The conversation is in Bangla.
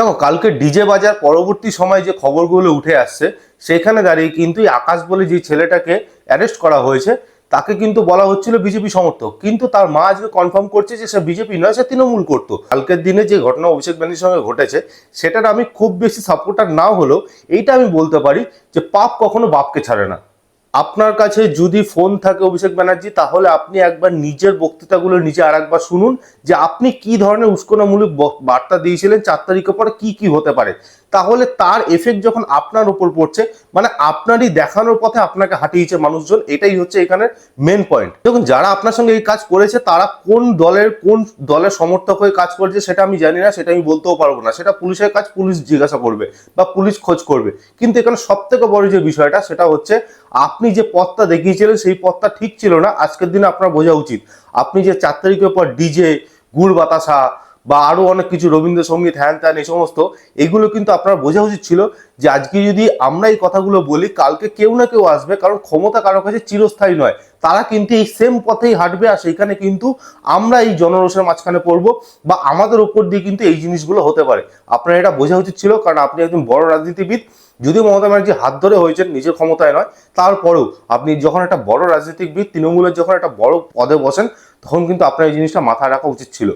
দেখো, কালকে ডিজে বাজার পরবর্তী সময় যে খবরগুলো উঠে আসছে সেখানে দাঁড়িয়ে কিন্তু এই আকাশ বলে যে ছেলেটাকে অ্যারেস্ট করা হয়েছে তাকে কিন্তু বলা হচ্ছিল বিজেপি সমর্থক, কিন্তু তার মা আজকে কনফার্ম করছে যে সে বিজেপি নয়, সে তৃণমূল করতো। কালকের দিনে যে ঘটনা অভিষেক ব্যানার্জির সঙ্গে ঘটেছে সেটার আমি খুব বেশি সাপোর্টার না হলেও এইটা আমি বলতে পারি যে পাপ কখনো বাপকে ছাড়ে না। আপনার কাছে যদি ফোন থাকে অভিষেক ব্যানার্জি, তাহলে আপনি একবার নিজের বক্তৃতাগুলো নিজে আর একবার শুনুন যে আপনি কি ধরনের উস্কানিমূলক বার্তা দিয়েছিলেন 4 তারিখের পরে কি কি হতে পারে। তাহলে তার এফেক্ট যখন আপনার উপর পড়ছে, মানে আপনারই দেখানোর পথে আপনাকে হাঁটিয়েছে মানুষজন, এটাই হচ্ছে এখানে মেন পয়েন্ট। দেখুন, যারা আপনার সঙ্গে এই কাজ করেছে তারা কোন দলের সমর্থক হয়ে কাজ করছে সেটা আমি জানি না, সেটা আমি বলতেও পারবো না। সেটা পুলিশের কাজ, পুলিশ জিজ্ঞাসা করবে বা পুলিশ খোঁজ করবে। কিন্তু এখানে সব থেকে বড় যে বিষয়টা সেটা হচ্ছে আপনি যে পথটা দেখিয়েছিলেন সেই পথটা ঠিক ছিল না। আজকের দিনে আপনার বোঝা উচিত আপনি যে 4 তারিখের পর ডিজে, গুড় বাতাসা বা আরো অনেক কিছু রবীন্দ্রসঙ্গীত হ্যান ত্যান এই সমস্ত, এগুলো কিন্তু আপনার বোঝা উচিত ছিল যে আজকে যদি আমরা এই কথাগুলো বলি কালকে কেউ না কেউ আসবে, কারণ ক্ষমতা কারো কাছে চিরস্থায়ী নয়। তারা কিন্তু এই সেম পথেই হাঁটবে, আর সেইখানে কিন্তু আমরা এই জনরোষের মাঝখানে পড়বো বা আমাদের উপর দিয়ে কিন্তু এই জিনিসগুলো হতে পারে। আপনার এটা বোঝা উচিত ছিল, কারণ আপনি একজন বড় রাজনীতিবিদ। যদিও মমতা ব্যানার্জি হাত ধরে হয়েছেন, নিজের ক্ষমতায় নয়, তারপরেও আপনি যখন একটা বড় রাজনীতিবিদ, তৃণমূলের যখন একটা বড় পদে বসেন, তখন কিন্তু আপনার এই জিনিসটা মাথায় রাখা উচিত ছিল।